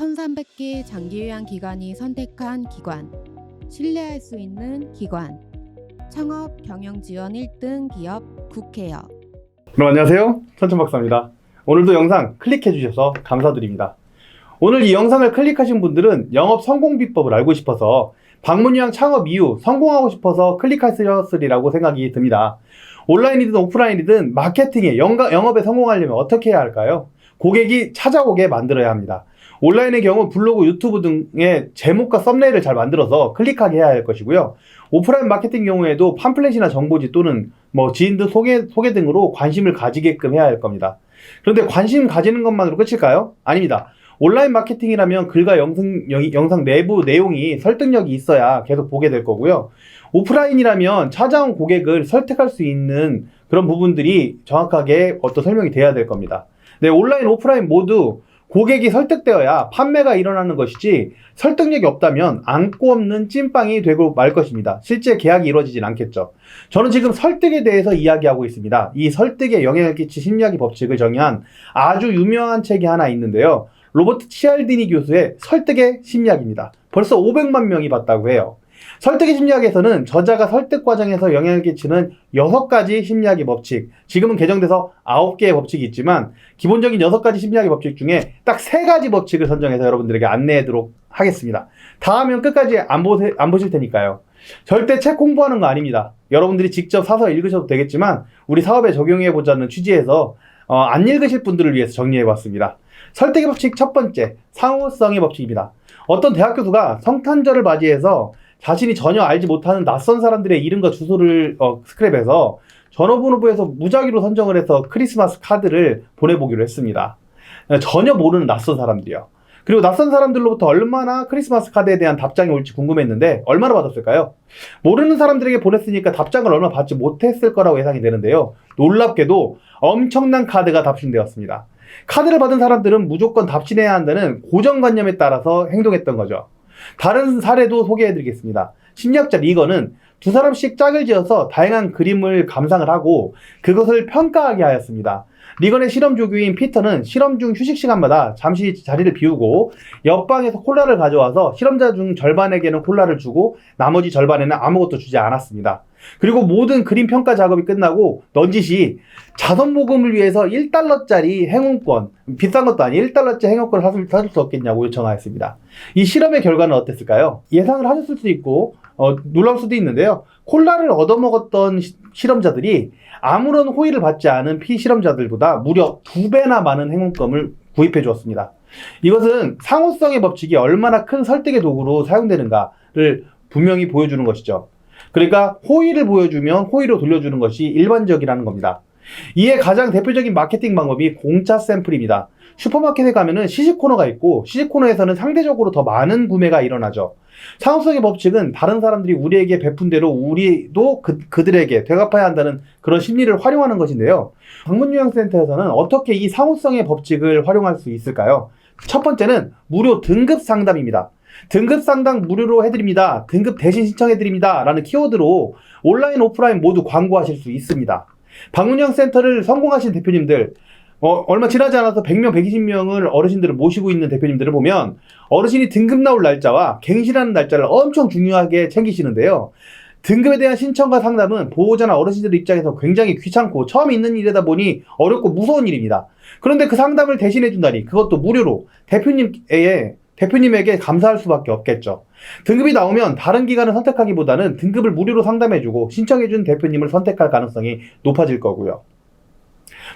1300개 장기요양기관이 선택한 기관, 신뢰할 수 있는 기관, 창업 경영지원 1등 기업 국회요. 그럼 안녕하세요, 천천박사입니다. 오늘도 영상 클릭해 주셔서 감사드립니다. 오늘 이 영상을 클릭하신 분들은 영업 성공 비법을 알고 싶어서 방문요양 창업 이후 성공하고 싶어서 클릭하셨으리라고 생각이 듭니다. 온라인이든 오프라인이든 마케팅에 영업에 성공하려면 어떻게 해야 할까요? 고객이 찾아오게 만들어야 합니다. 온라인의 경우 블로그, 유튜브 등의 제목과 썸네일을 잘 만들어서 클릭하게 해야 할 것이고요. 오프라인 마케팅 경우에도 팜플렛이나 정보지 또는 지인들 소개 등으로 관심을 가지게끔 해야 할 겁니다. 그런데 관심 가지는 것만으로 끝일까요? 아닙니다. 온라인 마케팅이라면 글과 영상 내부 내용이 설득력이 있어야 계속 보게 될 거고요. 오프라인이라면 찾아온 고객을 설득할 수 있는 그런 부분들이 정확하게 설명이 돼야 될 겁니다. 네, 온라인, 오프라인 모두 고객이 설득되어야 판매가 일어나는 것이지 설득력이 없다면 안고 없는 찐빵이 되고 말 것입니다. 실제 계약이 이루어지진 않겠죠. 저는 지금 설득에 대해서 이야기하고 있습니다. 이 설득에 영향을 끼친 심리학의 법칙을 정의한 아주 유명한 책이 하나 있는데요. 로버트 치알디니 교수의 설득의 심리학입니다. 벌써 500만 명이 봤다고 해요. 설득의 심리학에서는 저자가 설득 과정에서 영향을 끼치는 6가지 심리학의 법칙, 지금은 개정돼서 9개의 법칙이 있지만 기본적인 6가지 심리학의 법칙 중에 딱 3가지 법칙을 선정해서 여러분들에게 안내하도록 하겠습니다. 다 하면 끝까지 안 보실 테니까요. 절대 책 공부하는 거 아닙니다. 여러분들이 직접 사서 읽으셔도 되겠지만 우리 사업에 적용해보자는 취지에서 안 읽으실 분들을 위해서 정리해봤습니다. 설득의 법칙 첫 번째, 상호성의 법칙입니다. 어떤 대학 교수가 성탄절을 맞이해서 자신이 전혀 알지 못하는 낯선 사람들의 이름과 주소를 스크랩해서 전화번호부에서 무작위로 선정을 해서 크리스마스 카드를 보내보기로 했습니다. 전혀 모르는 낯선 사람들이요. 그리고 낯선 사람들로부터 얼마나 크리스마스 카드에 대한 답장이 올지 궁금했는데 얼마나 받았을까요? 모르는 사람들에게 보냈으니까 답장을 얼마 받지 못했을 거라고 예상이 되는데요. 놀랍게도 엄청난 카드가 답신되었습니다. 카드를 받은 사람들은 무조건 답신해야 한다는 고정관념에 따라서 행동했던 거죠. 다른 사례도 소개해드리겠습니다. 심리학자 리건은 2사람씩 짝을 지어서 다양한 그림을 감상을 하고 그것을 평가하게 하였습니다. 리건의 실험 조교인 피터는 실험 중 휴식 시간마다 잠시 자리를 비우고 옆방에서 콜라를 가져와서 실험자 중 절반에게는 콜라를 주고 나머지 절반에는 아무것도 주지 않았습니다. 그리고 모든 그림 평가 작업이 끝나고 넌지시 자선 모금을 위해서 1달러짜리 행운권, 비싼 것도 아니 1달러짜리 행운권을 사줄 수 없겠냐고 요청하였습니다. 이 실험의 결과는 어땠을까요? 예상을 하셨을 수도 있고 놀라울 수도 있는데요. 콜라를 얻어먹었던 실험자들이 아무런 호의를 받지 않은 피실험자들보다 무려 2배나 많은 행운권을 구입해 주었습니다. 이것은 상호성의 법칙이 얼마나 큰 설득의 도구로 사용되는가를 분명히 보여주는 것이죠. 그러니까 호의를 보여주면 호의로 돌려주는 것이 일반적이라는 겁니다. 이에 가장 대표적인 마케팅 방법이 공짜 샘플입니다. 슈퍼마켓에 가면은 시식 코너가 있고 시식 코너에서는 상대적으로 더 많은 구매가 일어나죠. 상호성의 법칙은 다른 사람들이 우리에게 베푼 대로 우리도 그들에게 되갚아야 한다는 그런 심리를 활용하는 것인데요. 방문요양센터에서는 어떻게 이 상호성의 법칙을 활용할 수 있을까요? 첫 번째는 무료 등급 상담입니다. 등급 상담 무료로 해드립니다. 등급 대신 신청해드립니다. 라는 키워드로 온라인, 오프라인 모두 광고하실 수 있습니다. 방문요양 센터를 성공하신 대표님들, 얼마 지나지 않아서 100명, 120명을 어르신들을 모시고 있는 대표님들을 보면 어르신이 등급 나올 날짜와 갱신하는 날짜를 엄청 중요하게 챙기시는데요. 등급에 대한 신청과 상담은 보호자나 어르신들 입장에서 굉장히 귀찮고 처음 있는 일이다 보니 어렵고 무서운 일입니다. 그런데 그 상담을 대신해 준다니 그것도 무료로 대표님에게 감사할 수밖에 없겠죠. 등급이 나오면 다른 기관을 선택하기보다는 등급을 무료로 상담해주고 신청해준 대표님을 선택할 가능성이 높아질 거고요.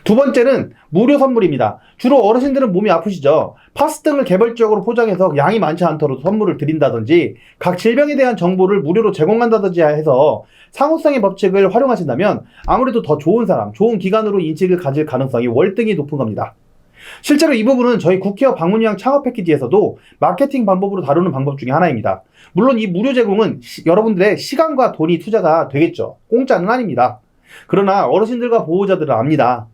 두 번째는 무료 선물입니다. 주로 어르신들은 몸이 아프시죠. 파스 등을 개별적으로 포장해서 양이 많지 않더라도 선물을 드린다든지 각 질병에 대한 정보를 무료로 제공한다든지 해서 상호성의 법칙을 활용하신다면 아무래도 더 좋은 사람, 좋은 기관으로 인식을 가질 가능성이 월등히 높은 겁니다. 실제로 이 부분은 저희 국회와 방문요양 창업 패키지에서도 마케팅 방법으로 다루는 방법 중에 하나입니다. 물론 이 무료 제공은 여러분들의 시간과 돈이 투자가 되겠죠. 공짜는 아닙니다. 그러나 어르신들과 보호자들은 압니다.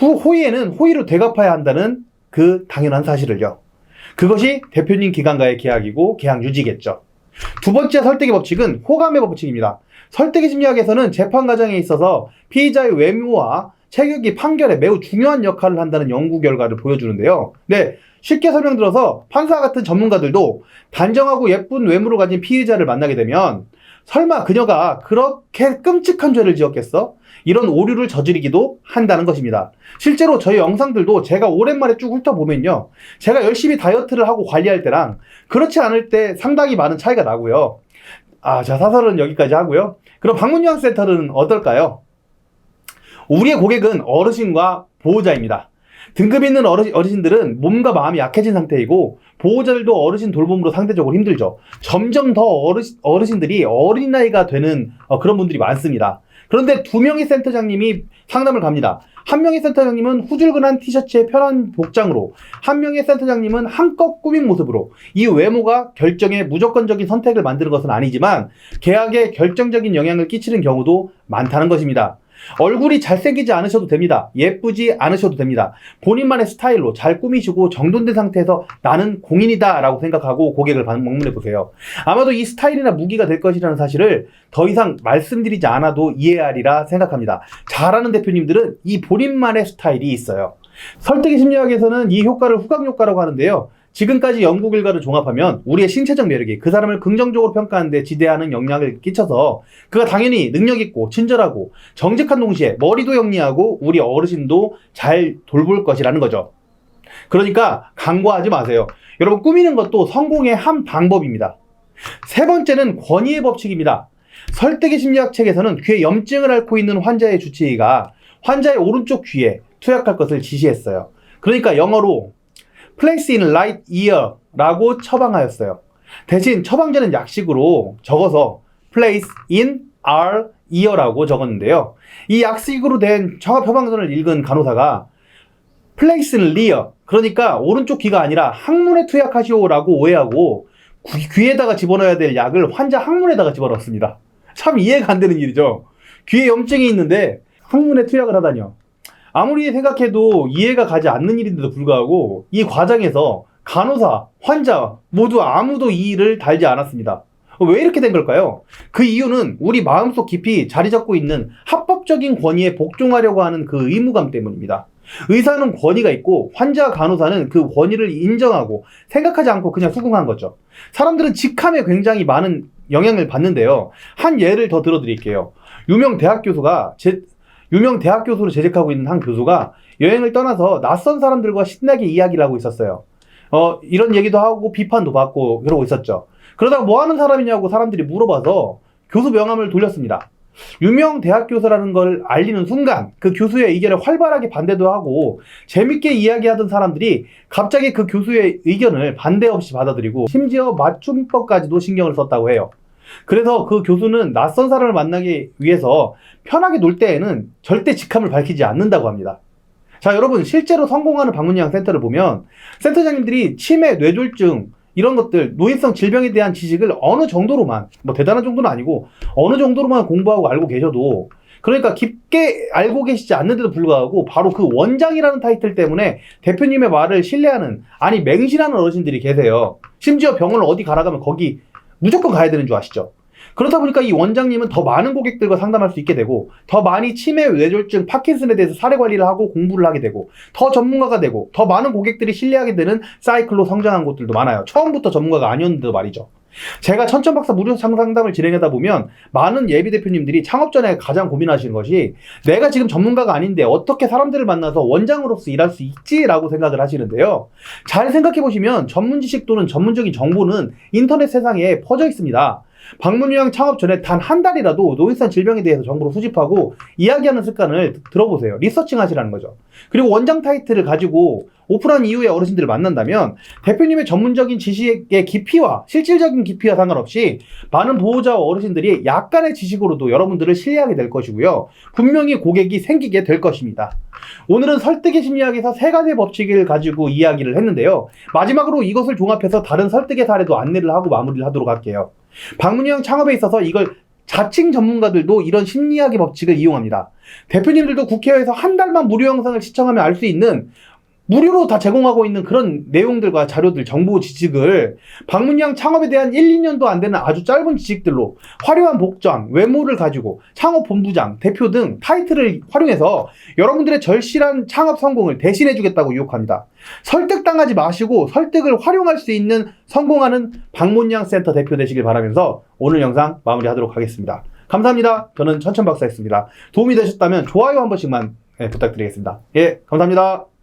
호의에는 호의로 되갚아야 한다는 그 당연한 사실을요. 그것이 대표님 기관과의 계약이고 계약 유지겠죠. 두 번째 설득의 법칙은 호감의 법칙입니다. 설득의 심리학에서는 재판 과정에 있어서 피의자의 외모와 체격이 판결에 매우 중요한 역할을 한다는 연구 결과를 보여주는데요. 네, 쉽게 설명들어서 판사 같은 전문가들도 단정하고 예쁜 외모를 가진 피의자를 만나게 되면 설마 그녀가 그렇게 끔찍한 죄를 지었겠어? 이런 오류를 저지르기도 한다는 것입니다. 실제로 저희 영상들도 제가 오랜만에 쭉 훑어보면요, 제가 열심히 다이어트를 하고 관리할 때랑 그렇지 않을 때 상당히 많은 차이가 나고요. 자, 사설은 여기까지 하고요. 그럼 방문요양센터는 어떨까요? 우리의 고객은 어르신과 보호자입니다. 등급 있는 어르신들은 몸과 마음이 약해진 상태이고 보호자들도 어르신 돌봄으로 상대적으로 힘들죠. 점점 더 어르신들이 어린 나이가 되는 그런 분들이 많습니다. 그런데 2명의 센터장님이 상담을 갑니다. 1명의 센터장님은 후줄근한 티셔츠에 편한 복장으로, 1명의 센터장님은 한껏 꾸민 모습으로. 이 외모가 결정에 무조건적인 선택을 만드는 것은 아니지만 계약에 결정적인 영향을 끼치는 경우도 많다는 것입니다. 얼굴이 잘생기지 않으셔도 됩니다. 예쁘지 않으셔도 됩니다. 본인만의 스타일로 잘 꾸미시고 정돈된 상태에서 나는 공인이다 라고 생각하고 고객을 방문해 보세요. 아마도 이 스타일이나 무기가 될 것이라는 사실을 더 이상 말씀드리지 않아도 이해하리라 생각합니다. 잘하는 대표님들은 이 본인만의 스타일이 있어요. 설득의 심리학에서는 이 효과를 후각효과라고 하는데요. 지금까지 연구 결과를 종합하면 우리의 신체적 매력이 그 사람을 긍정적으로 평가하는 데 지대하는 영향을 끼쳐서 그가 당연히 능력 있고 친절하고 정직한 동시에 머리도 영리하고 우리 어르신도 잘 돌볼 것이라는 거죠. 그러니까 간과하지 마세요. 여러분, 꾸미는 것도 성공의 한 방법입니다. 세 번째는 권위의 법칙입니다. 설득의 심리학 책에서는 귀에 염증을 앓고 있는 환자의 주치의가 환자의 오른쪽 귀에 투약할 것을 지시했어요. 그러니까 영어로 Place in right ear 라고 처방하였어요. 대신 처방전은 약식으로 적어서 Place in our ear라고 적었는데요. 이 약식으로 된 처방 처방전을 읽은 간호사가 Place in rear, 그러니까 오른쪽 귀가 아니라 항문에 투약하시오라고 오해하고 귀에다가 집어넣어야 될 약을 환자 항문에다가 집어넣었습니다. 참 이해가 안 되는 일이죠. 귀에 염증이 있는데 항문에 투약을 하다니요. 아무리 생각해도 이해가 가지 않는 일인데도 불구하고 이 과정에서 간호사, 환자 모두 아무도 이 일을 달지 않았습니다. 왜 이렇게 된 걸까요? 그 이유는 우리 마음속 깊이 자리 잡고 있는 합법적인 권위에 복종하려고 하는 그 의무감 때문입니다. 의사는 권위가 있고 환자, 간호사는 그 권위를 인정하고 생각하지 않고 그냥 수긍한 거죠. 사람들은 직함에 굉장히 많은 영향을 받는데요. 한 예를 더 들어드릴게요. 유명 대학 교수로 재직하고 있는 한 교수가 여행을 떠나서 낯선 사람들과 신나게 이야기를 하고 있었어요. 이런 얘기도 하고 비판도 받고 그러고 있었죠. 그러다가 뭐 하는 사람이냐고 사람들이 물어봐서 교수 명함을 돌렸습니다. 유명 대학 교수라는 걸 알리는 순간 그 교수의 의견에 활발하게 반대도 하고 재밌게 이야기하던 사람들이 갑자기 그 교수의 의견을 반대 없이 받아들이고 심지어 맞춤법까지도 신경을 썼다고 해요. 그래서 그 교수는 낯선 사람을 만나기 위해서 편하게 놀 때에는 절대 직함을 밝히지 않는다고 합니다. 자, 여러분, 실제로 성공하는 방문요양센터를 보면 센터장님들이 치매, 뇌졸중 이런 것들, 노인성 질병에 대한 지식을 어느 정도로만, 뭐 대단한 정도는 아니고 어느 정도로만 공부하고 알고 계셔도, 그러니까 깊게 알고 계시지 않는데도 불구하고 바로 그 원장이라는 타이틀 때문에 대표님의 말을 신뢰하는, 아니 맹신하는 어르신들이 계세요. 심지어 병원을 어디 가라 가면 거기 무조건 가야 되는 줄 아시죠? 그렇다 보니까 이 원장님은 더 많은 고객들과 상담할 수 있게 되고 더 많이 치매, 뇌졸중, 파킨슨에 대해서 사례 관리를 하고 공부를 하게 되고 더 전문가가 되고 더 많은 고객들이 신뢰하게 되는 사이클로 성장한 곳들도 많아요. 처음부터 전문가가 아니었는데도 말이죠. 제가 천천박사 무료 상담을 진행하다 보면 많은 예비 대표님들이 창업 전에 가장 고민하시는 것이 내가 지금 전문가가 아닌데 어떻게 사람들을 만나서 원장으로서 일할 수 있지라고 생각을 하시는데요. 잘 생각해 보시면 전문 지식 또는 전문적인 정보는 인터넷 세상에 퍼져 있습니다. 방문요양 창업 전에 단 한 달이라도 노인성 질병에 대해서 정보를 수집하고 이야기하는 습관을 들어보세요. 리서칭 하시라는 거죠. 그리고 원장 타이틀을 가지고 오픈한 이후에 어르신들을 만난다면 대표님의 전문적인 지식의 깊이와 실질적인 깊이와 상관없이 많은 보호자와 어르신들이 약간의 지식으로도 여러분들을 신뢰하게 될 것이고요. 분명히 고객이 생기게 될 것입니다. 오늘은 설득의 심리학에서 세 가지의 법칙을 가지고 이야기를 했는데요. 마지막으로 이것을 종합해서 다른 설득의 사례도 안내를 하고 마무리를 하도록 할게요. 방문요양 창업에 있어서 이걸 자칭 전문가들도 이런 심리학의 법칙을 이용합니다. 대표님들도 국회에서 한 달만 무료 영상을 시청하면 알 수 있는 무료로 다 제공하고 있는 그런 내용들과 자료들, 정보 지식을 박문양 창업에 대한 1, 2년도 안 되는 아주 짧은 지식들로 화려한 복장, 외모를 가지고 창업본부장, 대표 등 타이틀을 활용해서 여러분들의 절실한 창업 성공을 대신해주겠다고 유혹합니다. 설득당하지 마시고 설득을 활용할 수 있는 성공하는 박문양 센터 대표 되시길 바라면서 오늘 영상 마무리하도록 하겠습니다. 감사합니다. 저는 천천박사였습니다. 도움이 되셨다면 좋아요 한 번씩만 부탁드리겠습니다. 예, 감사합니다.